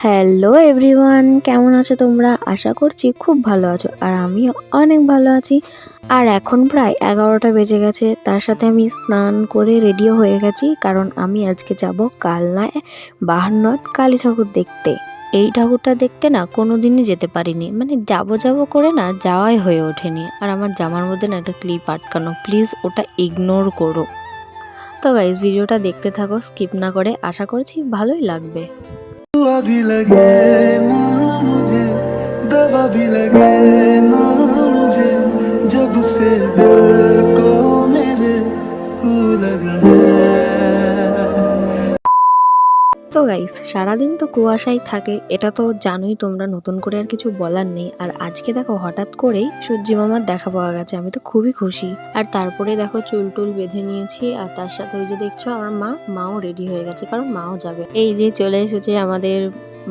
Hello everyone, কেমন আছো তোমরা? আশা করছি খুব ভালো আছো আর আমিও অনেক ভালো আছি। আর এখন প্রায় 11টা বেজে গেছে। তার সাথে আমি স্নান করে রেডিও হয়ে গেছি, কারণ আমি আজকে যাব কালনায় বাহান্নদ কালী ঠাকুর দেখতে। এই ঠাকুরটা দেখতে না কোনোদিনই যেতে পারিনি, মানে যাব করে না যাওয়াই হয়ে ওঠেনি। আর আমার জামার মধ্যে না একটা ক্লিপ আটকানো, প্লিজ ওটা ইগনোর করো। তো গাইস, ভিডিওটা দেখতে থাকো স্কিপ না করে, আশা করছি ভালোই লাগবে। दुआ भी लगे ना मुझे, दवा भी लगे ना मुझे, जब से दिल को मेरे तू लगा है। তো গাইস, সারাদিন তো কুয়াশাই থাকে, এটা তো জানোই তোমরা, নতুন করে আর কিছু বলার নেই। আর আজকে দেখো হঠাৎ করেই সূর্যি মামার দেখা পাওয়া গেছে, আমি তো খুবই খুশি। আর তারপরে দেখো চুল টুল বেঁধে নিয়েছি, আর তার সাথে ওই যে দেখছো আমার মাও রেডি হয়ে গেছে, কারণ মাও যাবে। এই যে চলে এসেছে আমাদের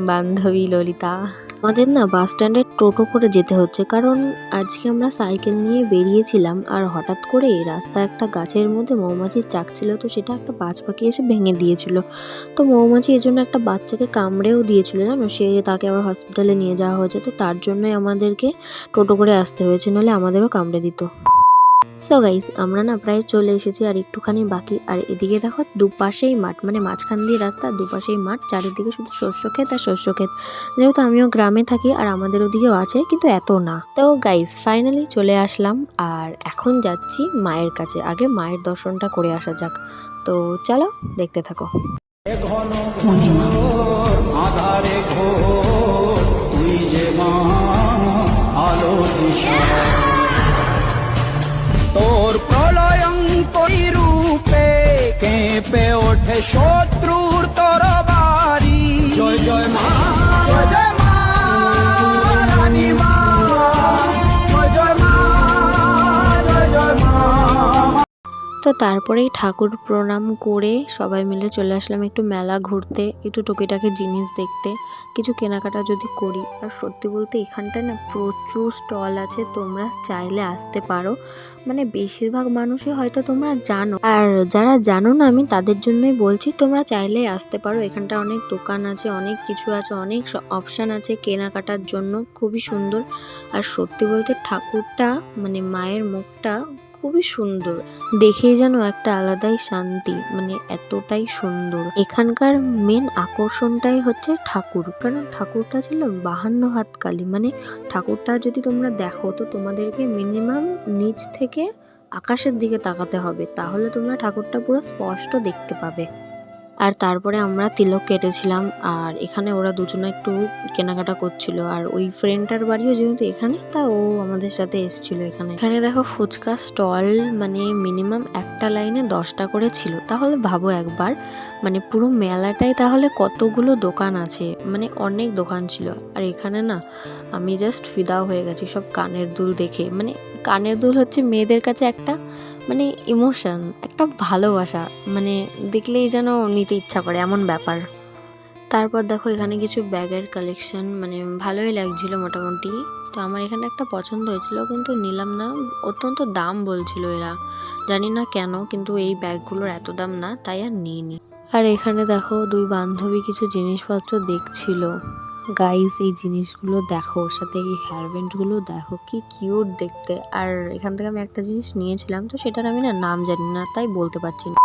বান্ধবী ললিতা। আমাদের না বাস স্ট্যান্ডে টোটো করে যেতে হচ্ছে, কারণ আজকে আমরা সাইকেল নিয়ে বেরিয়েছিলাম আর হঠাৎ করে রাস্তায় একটা গাছের মধ্যে মৌমাছির চাক ছিল, তো সেটা একটা বাজ পাখি এসে ভেঙে দিয়েছিল। তো মৌমাছি এর জন্য একটা বাচ্চাকে কামড়েও দিয়েছিল, জানো, সে তাকে আবার হসপিটালে নিয়ে যাওয়া হয়েছে। তো তার জন্যই আমাদেরকে টোটো করে আসতে হয়েছে, নাহলে আমাদেরও কামড়ে দিত। সো গাইস, আমরা না প্রায় চলে এসেছি, আর একটুখানি বাকি। আর এদিকে দেখো দুপাশেই মাঠ, মানে মাঝখান দিয়ে রাস্তা, দুপাশেই মাঠ, চারিদিকে শুধু শস্য ক্ষেত আর শস্য ক্ষেত। যেহেতু আমিও গ্রামে থাকি আর আমাদের ওদিকেও আছে, কিন্তু এত না। তো গাইস, ফাইনালি চলে আসলাম আর এখন যাচ্ছি মায়ের কাছে। আগে মায়ের দর্শনটা করে আসা যাক, তো চলো দেখতে থাকো। আধারে ঘোর তুই যে মা আলো দিশা, তোর প্রলয়ঙ্করী রূপে কেঁপে ওঠে শত্রুর তরবারি। জয় জয় মা, জয় জয় মা, রানী মা, জয় জয় মা, জয় জয় মা। তো তারপরেই ঠাকুর প্রণাম করে সবাই মিলে চলে আসলাম একটু মেলা ঘুরতে, একটু টুকিটাকি জিনিস দেখতে, কিছু কেনাকাটা যদি করি। আর সত্যি বলতে এখানটায় না প্রচুর স্টল আছে, তোমরা চাইলে আসতে পারো। মানে বেশিরভাগ মানুষই হয়তো তোমরা জানো, আর যারা জানো না আমি তাদের জন্যই বলছি, তোমরা চাইলেই আসতে পারো। এখানটা অনেক দোকান আছে, অনেক কিছু আছে, অনেক অপশান আছে কেনাকাটার জন্য, খুবই সুন্দর। আর সত্যি বলতে ঠাকুরটা, মানে মায়ের মুখটা খুবই সুন্দর, দেখেই যেন একটা আলাদাই শান্তি, মানে এতটাই সুন্দর। এখানকার মেন আকর্ষণটাই হচ্ছে ঠাকুর, কারণ ঠাকুরটা ছিল 52 হাত কালী। মানে ঠাকুরটা যদি তোমরা দেখো তো তোমাদেরকে মিনিমাম নিচ থেকে আকাশের দিকে তাকাতে হবে, তাহলে তোমরা ঠাকুরটা পুরো স্পষ্ট দেখতে পাবে। আর তারপরে আমরা তিলক কেটেছিলাম, আর এখানে ওরা দুজনে একটু কেনাকাটা করছিল। আর ওই ফ্রেন্ডটার বাড়িও যেহেতু এখানে, তা ও আমাদের সাথে এসেছিল। এখানে দেখো ফুচকা স্টল, মানে মিনিমাম একটা লাইনে 10টা করে ছিল। তাহলে ভাবো একবার, মানে পুরো মেলাটাই তাহলে কতগুলো দোকান আছে, মানে অনেক দোকান ছিল। আর এখানে না আমি জাস্ট ফিদা হয়ে গেছি সব কানের দুল দেখে। মানে কানের দুল হচ্ছে মেয়েদের কাছে একটা, মানে ইমোশন, একটা ভালোবাসা, মানে দেখলেই যেন নিতে ইচ্ছা করে এমন ব্যাপার। তারপর দেখো এখানে কিছু ব্যাগের কালেকশন, মানে ভালোই লাগছিল মোটামুটি। তো আমার এখানে একটা পছন্দ হয়েছিল, কিন্তু নিলাম না, অত্যন্ত দাম বলছিল এরা, জানি না কেন, কিন্তু এই ব্যাগগুলোর এত দাম না, তাই আর নিইনি। আর এখানে দেখো দুই বান্ধবী কিছু জিনিসপত্র দেখছিল। গাইস, এই জিনিসগুলো দেখো, ওর সাথে এই হেয়ার ব্যান্ডগুলো দেখো, কি কিউট দেখতে। আর এখান থেকে আমি একটা জিনিস নিয়েছিলাম, তো সেটার আমি না নাম জানি না, তাই বলতে পারছি না।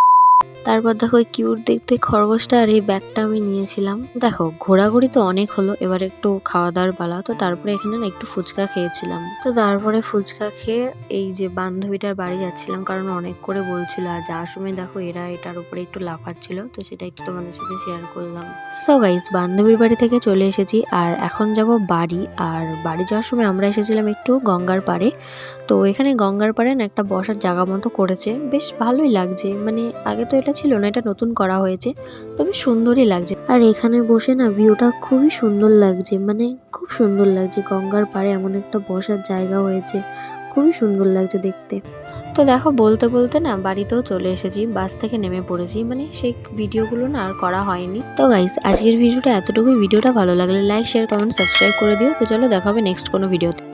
তারপর দেখো এই কিউট দেখতে খরগোশটা আর এই ব্যাগটা আমি নিয়েছিলাম। দেখো ঘোরাঘুরি তো অনেক হলো, এবার একটু খাওয়া দাওয়ার পালা। তো তারপরে এখানে না একটু ফুচকা খেয়েছিলাম। তো তারপরে ফুচকা খেয়ে এই যে বান্ধবীটার বাড়ি যাচ্ছিলাম, কারণ অনেক করে বলছিল। আর যাওয়ার সময় দেখো এরা এটার উপরে একটু লাফাচ্ছিল, তো সেটা একটু তোমাদের সাথে শেয়ার করলাম। সো গাইস, বান্ধবীর বাড়ি থেকে চলে এসেছি, আর এখন যাব বাড়ি। আর বাড়ি যাওয়ার সময় আমরা এসেছিলাম একটু গঙ্গার পাড়ে। তো এখানে গঙ্গার পাড়ে না একটা বসার জায়গা মতো করেছে, বেশ ভালোই লাগছে। মানে আগে তো এটা ছিল না, এটা নতুন করা হয়েছে, তবে সুন্দরই লাগছে। আর এখানে বসে না ভিউটা খুবই সুন্দর লাগছে, মানে খুব সুন্দর লাগছে। গঙ্গার পাড়ে এমন একটা বসার জায়গা হয়েছে, খুবই সুন্দর লাগছে দেখতে। তো দেখো বলতে বলতে না বাড়িতেও চলে এসেছি, বাস থেকে নেমে পড়েছি, মানে সেই ভিডিওগুলো না আর করা হয়নি। তো গাইস, আজকের ভিডিওটা এতটুকুই। ভিডিওটা ভালো লাগলে লাইক, শেয়ার, কমেন্ট, সাবস্ক্রাইব করে দিও। তো চলো দেখা হবে নেক্সট কোনো ভিডিওতে।